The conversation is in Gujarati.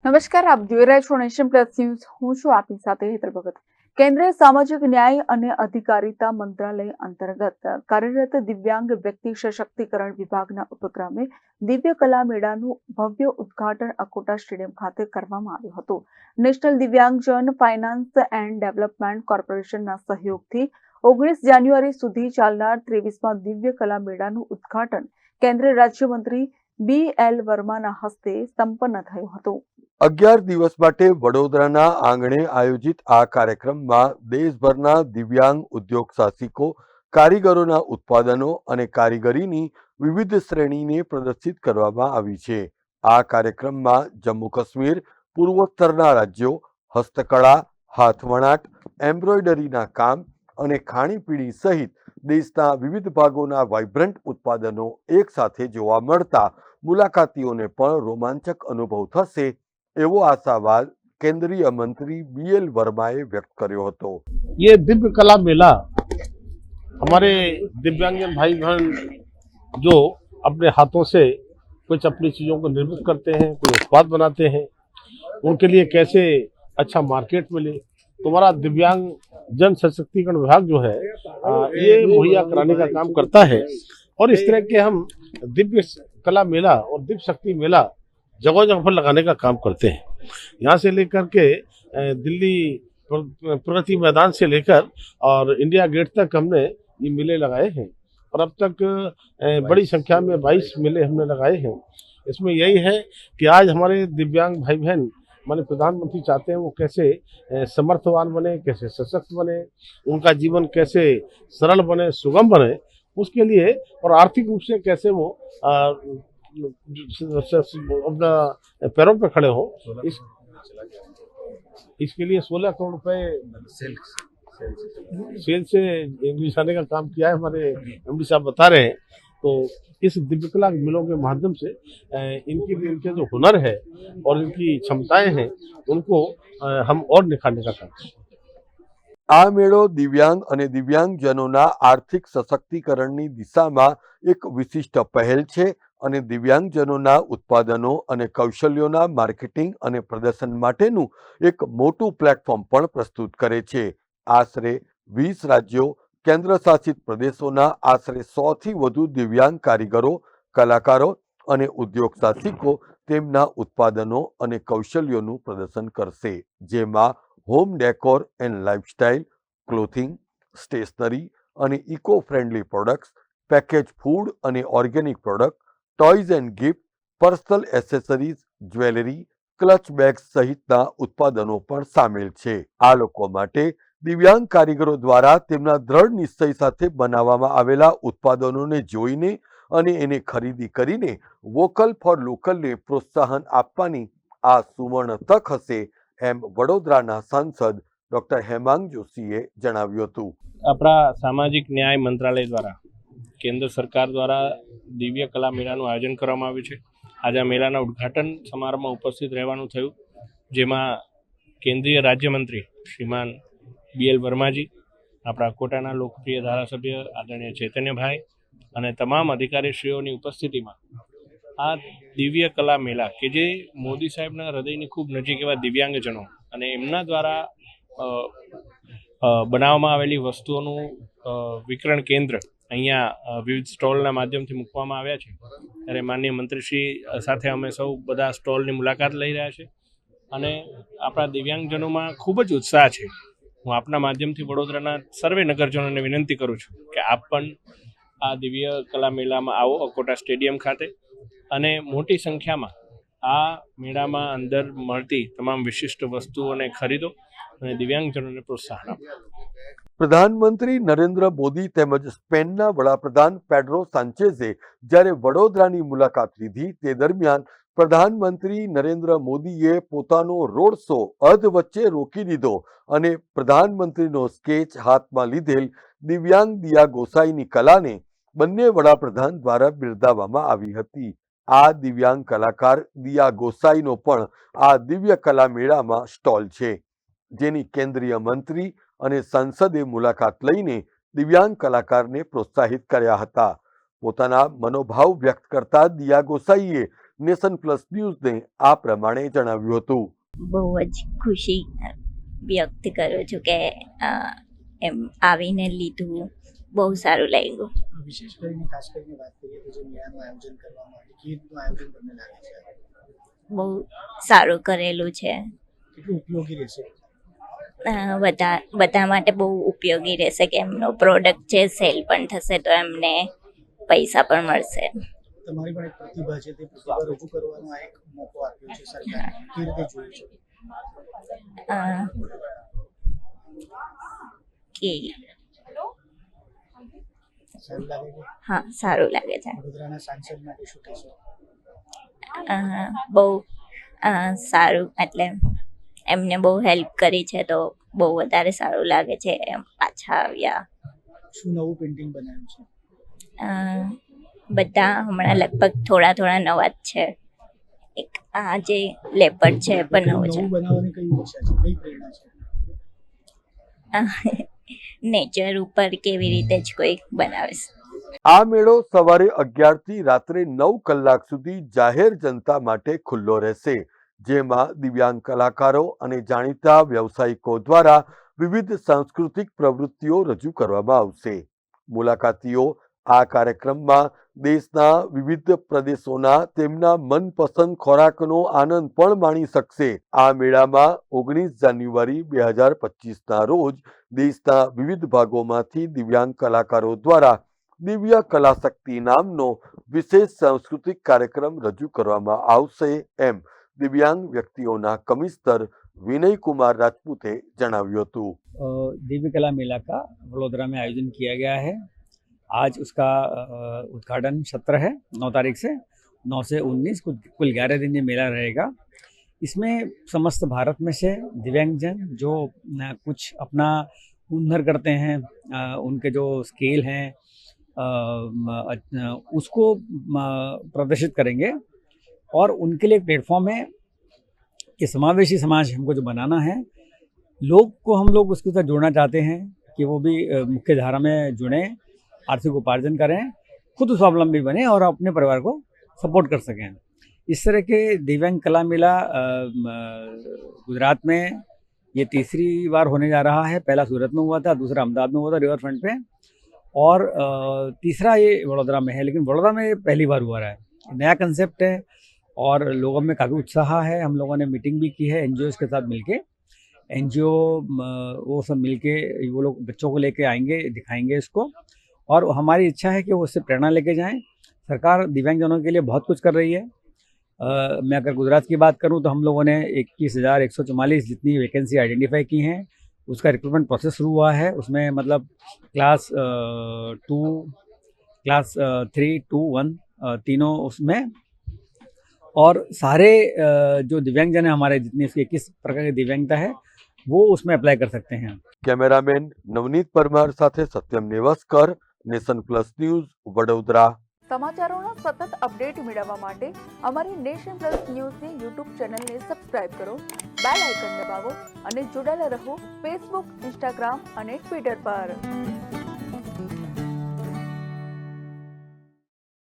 નમસ્કાર, આપ જોઈ રહ્યા છો નેશન પ્લસ ન્યૂઝ. હું છું આપની સાથે હેતલ ભગત. કેન્દ્રીય સામાજિક ન્યાય અને અધિકારિતા મંત્રાલય અંતર્ગત કાર્યરત દિવ્યાંગ વ્યક્તિ સશક્તિકરણ વિભાગના ઉપક્રમે દિવ્ય કલા મેળાનું ભવ્ય ઉદ્ઘાટન અકોટા સ્ટેડિયમ ખાતે કરવામાં આવ્યું હતું. નેશનલ દિવ્યાંગજન ફાઇનાન્સ એન્ડ ડેવલપમેન્ટ કોર્પોરેશનના સહયોગથી 19 જાન્યુઆરી સુધી ચાલનાર 23મા દિવ્ય કલા મેળાનું ઉદ્ઘાટન કેન્દ્રીય રાજ્યમંત્રી BL વર્માના હસ્તે સંપન્ન થયું હતું. 11 દિવસ માટે વડોદરાના આંગણે આયોજિત આ કાર્યક્રમમાં દેશભરના દિવ્યાંગ ઉદ્યોગ સાહસિકો, કારીગરોના ઉત્પાદનો અને કારીગરીની વિવિધ શ્રેણીને પ્રદર્શિત કરવામાં આવી છે. આ કાર્યક્રમમાં જમ્મુ કાશ્મીર, પૂર્વોત્તરના રાજ્યો, હસ્તકળા, હાથવણાટ, એમ્બ્રોઇડરીના કામ અને ખાણીપીણી સહિત દેશના વિવિધ ભાગોના વાઇબ્રન્ટ ઉત્પાદનો એક સાથે જોવા મળતા મુલાકાતીઓને પણ રોમાંચક અનુભવ થશે એવો આશાવાદ केंद्रीय मंत्री BL वर्माए व्यक्त કર્યો હતો. ये दिव्य कला मेला हमारे दिव्यांगजन भाई बहन जो अपने हाथों से कुछ अपनी चीज़ों को निर्मित करते हैं, कोई उत्पाद बनाते हैं, उनके लिए कैसे अच्छा मार्केट मिले, तो हमारा दिव्यांग जन सशक्तिकरण विभाग जो है ये मुहैया कराने का काम करता है. और इस तरह के हम दिव्य कला मेला और दिव्य शक्ति मेला जगह जगह पर लगाने का काम करते हैं. यहाँ से लेकर के दिल्ली प्रगति मैदान से लेकर और इंडिया गेट तक हमने ये मेले लगाए हैं और अब तक बड़ी संख्या में 22 मेले हमने लगाए हैं. इसमें यही है कि आज हमारे दिव्यांग भाई बहन हमारे प्रधानमंत्री चाहते हैं वो कैसे समर्थवान बने, कैसे सशक्त बने, उनका जीवन कैसे सरल बने, सुगम बने, उसके लिए और आर्थिक रूप से कैसे वो अपना पैरों पर खड़े हो. इसके लिए 16 करोड़ रुपए सेल से जाने का काम किया है हमारे एमडी साहब बता रहे हैं. तो इस दिव्य कला मेलों के माध्यम से इनके जो हुनर है और इनकी क्षमताएं हैं उनको हम और निखारने का काम करें. આ મેળો દિવ્યાંગ અને દિવ્યાંગજનોના આર્થિક સશક્તિકરણની દિશામાં એક વિશિષ્ટ પહેલ છે અને દિવ્યાંગજનોના ઉત્પાદનો અને કૌશલ્યોના માર્કેટિંગ અને પ્રદર્શન માટેનું એક મોટું પ્લેટફોર્મ પણ પ્રસ્તુત કરે છે. આશરે 20 રાજ્યો, કેન્દ્રશાસિત પ્રદેશોના આશરે 100થી વધુ દિવ્યાંગ કારીગરો, કલાકારો અને ઉદ્યોગ સાહસિકો તેમના ઉત્પાદનો અને કૌશલ્યોનું પ્રદર્શન કરશે, જેમાં home decor and lifestyle, clothing, stationery અને eco friendly products, package food અને organic product, toys and gift, personal accessories, jewellery, clutch bags સહિતના ઉત્પાદનો પણ સામેલ છે. આ લોકો માટે દિવ્યાંગ કારીગરો દ્વારા તેમના દ્રઢ નિશ્ચય સાથે બનાવવામાં આવેલા ઉત્પાદનોને જોઈને અને એને ખરીદી કરીને વોકલ ફોર લોકલને પ્રોત્સાહન આપવાની આ સુવર્ણ તક હશે એમ વડોદરાના સાંસદ ડોક્ટર હેમાંગ જોશીએ જણાવ્યું હતું. આપણા સામાજિક ન્યાય મંત્રાલય દ્વારા કેન્દ્ર સરકાર દ્વારા દિવ્ય કલા મેળાનું આયોજન કરવામાં આવ્યું છે. આજે આ મેળાના ઉદ્ઘાટન સમારોહમાં ઉપસ્થિત રહેવાનું થયું, જેમાં કેન્દ્રીય રાજ્યમંત્રી શ્રીમાન BL વર્માજી, આપણા કોટાના લોકપ્રિય ધારાસભ્ય આદરણીય ચૈતન્યભાઈ અને તમામ અધિકારીશ્રીઓની ઉપસ્થિતિમાં આ દિવ્ય કલા મેળા કે જે મોદી સાહેબના હૃદયની ખૂબ નજીક એવા દિવ્યાંગજનો અને એમના દ્વારા બનાવવામાં આવેલી વસ્તુઓનું વિતરણ કેન્દ્ર અહીંયા વિવિધ સ્ટોલના માધ્યમથી મૂકવામાં આવ્યા છે. ત્યારે માનનીય મંત્રીશ્રી સાથે અમે સૌ બધા સ્ટોલની મુલાકાત લઈ રહ્યા છે અને આપણા દિવ્યાંગજનોમાં ખૂબ જ ઉત્સાહ છે. હું આપના માધ્યમથી વડોદરાના સર્વે નગરજનોને વિનંતી કરું છું કે આપ પણ આ દિવ્ય કલા મેળામાં આવો અકોટા સ્ટેડિયમ ખાતે અને મોટી સંખ્યામાં આ મેળામાં અંદર મળતી તમામ વિશિષ્ટ વસ્તુઓને ખરીદો અને દિવ્યાંગજનોને પ્રોત્સાહન આપો. પ્રધાનમંત્રી નરેન્દ્ર મોદી તેમજ સ્પેનના વડાપ્રધાન પેડ્રો સાંચેઝે જ્યારે વડોદરાની મુલાકાત લીધી તે દરમિયાન પ્રધાનમંત્રી નરેન્દ્ર મોદીએ પોતાનો રોડ શો અધ વચ્ચે રોકી દીધો અને પ્રધાનમંત્રીનો સ્કેચ હાથમાં લીધેલ દિવ્યાંગ દિયા ગોસાઈની કલાને બંને વડાપ્રધાન દ્વારા બિરદાવવામાં આવી હતી. આ દિવ્યાંગ કલાકાર દિયા ગોસાઈનો પણ આ દિવ્ય કલા મેળામાં સ્ટોલ છે, જેની કેન્દ્રીય મંત્રી અને સંસદે મુલાકાત લઈને દિવ્યાંગ કલાકારને પ્રોત્સાહિત કર્યા હતા. પોતાના મનોભાવ વ્યક્ત કરતા દિયા ગોસાઈએ નેશન પ્લસ ન્યૂઝને આ પ્રમાણે જણાવ્યું હતું. બહુ જ ખુશી વ્યક્ત કરું છું કે એમ આવીને લીધું, બહુ સારું લાગ્યું. વિશેષ કરીને ખાસ કરીને વાત કરીએ તો જે મેળાનું આયોજન કરવામાં આવ્યું, કેવી રીતનું આયોજન તમને લાગે છે? બહુ સારું કરેલું છે. કેટલું ઉપયોગી રહેશે? બધા માટે બહુ ઉપયોગી રહેશે કે એમનો પ્રોડક્ટ છે સેલ પણ થશે તો એમને પૈસા પણ મળશે. તમારી પણ એક પ્રતિભા છે, તે પ્રતિભા રજૂ કરવાનો આ એક મોકો આપ્યો છે સરકારે, કેવી રીતે જોયું છે? કે સારું લાગે છે? હા, સારું લાગે છે. વડોદરાના સાંસદ માટે શું કહેશો? બહુ સારું, એટલે એમને બહુ હેલ્પ કરી છે તો બહુ વધારે સારું લાગે છે એમ પાછા આવ્યા. શું નવું પેઇન્ટિંગ બનાવ્યું છે? બધા હમણાં લગભગ થોડા નવા જ છે. એક આ જે લેપર્ડ છે એ પણ નવો નવું બનાવવાની કઈ ઈચ્છા છે, કઈ પ્રેરણા છે? છે. નેચર ઉપર કેવી રીતે જ કોઈ બનાવે છે. આ મેળો સવારે 11 થી રાત્રે 9 કલાક સુધી જાહેર જનતા માટે ખુલ્લો રહેશે, જેમાં દિવ્યાંગ કલાકારો અને જાણીતા વ્યવસાયિકો દ્વારા વિવિધ સાંસ્કૃતિક પ્રવૃત્તિઓ રજૂ કરવામાં આવશે. મુલાકાતીઓ આ કાર્યક્રમમાં દેશના વિવિધ પ્રદેશોના તેમના મનપસંદ ખોરાકનો આનંદ પણ માણી શકશે. આ મેળામાં 19 જાન્યુઆરી 2025ના રોજ દેશના વિવિધ ભાગોમાંથી દિવ્યાંગ કલાકારો દ્વારા દિવ્ય કલાશક્તિ નામનો વિશેષ સાંસ્કૃતિક કાર્યક્રમ રજૂ કરવામાં આવશે, એમ दिव्यांग व्यक्तियों कमिश्नर विनय कुमार राजपूते जणाव्યું હતું. दिव्य कला मेला का वडोदरा में आयोजन किया गया है. आज उसका उद्घाटन सत्र है 9 तारीख से 9 से 19 कुल 11 दिन ये मेला रहेगा. इसमें समस्त भारत में से दिव्यांगजन जो कुछ अपना हुनर करते हैं, उनके जो स्केल हैं उसको प्रदर्शित करेंगे और उनके लिए एक प्लेटफॉर्म है कि समावेशी समाज हमको जो बनाना है, लोग को हम लोग उसके साथ जोड़ना चाहते हैं कि वो भी मुख्य धारा में जुड़ें, आर्थिक उपार्जन करें, खुद स्वावलंबी बने और अपने परिवार को सपोर्ट कर सकें. इस तरह के दिव्यांग कला मेला गुजरात में ये तीसरी बार होने जा रहा है. पहला सूरत में हुआ था, दूसरा अहमदाबाद में हुआ था रिवर फ्रंट पे, और तीसरा ये वडोदरा में है. लेकिन वडोदरा में पहली बार हुआ रहा है. नया कंसेप्ट है और लोगों में काफ़ी उत्साह है. हम लोगों ने मीटिंग भी की है NGOs के साथ मिलके. NGO वो सब मिलके वो लोग बच्चों को लेके आएंगे, दिखाएंगे इसको, और हमारी इच्छा है कि वो उससे प्रेरणा लेके जाएं. सरकार दिव्यांगजनों के लिए बहुत कुछ कर रही है. मैं अगर गुजरात की बात करूं तो हम लोगों ने 21,144 जितनी वैकेंसी आइडेंटिफाई की हैं, उसका रिक्रूटमेंट प्रोसेस शुरू हुआ है. उसमें मतलब क्लास 2, क्लास 3, 2, 1 तीनों उसमें, और सारे जो दिव्यांगजन है हमारे, जितनी 21 प्रकार की दिव्यांगता है, वो उसमें अप्लाई कर सकते हैं. कैमरामैन नवनीत परमार साथे सत्यम नेवस्कर, नेशन प्लस न्यूज, वडोदरा. સમાચારોના સતત અપડેટ મેળવવા માટે અમારી નેશન પ્લસ ન્યૂઝની યુટ્યુબ ચેનલને સબસ્ક્રાઇબ કરો, બેલ આઇકન દબાવો અને જોડાયેલા રહો ફેસબુક, ઇન્સ્ટાગ્રામ અને ટ્વિટર પર.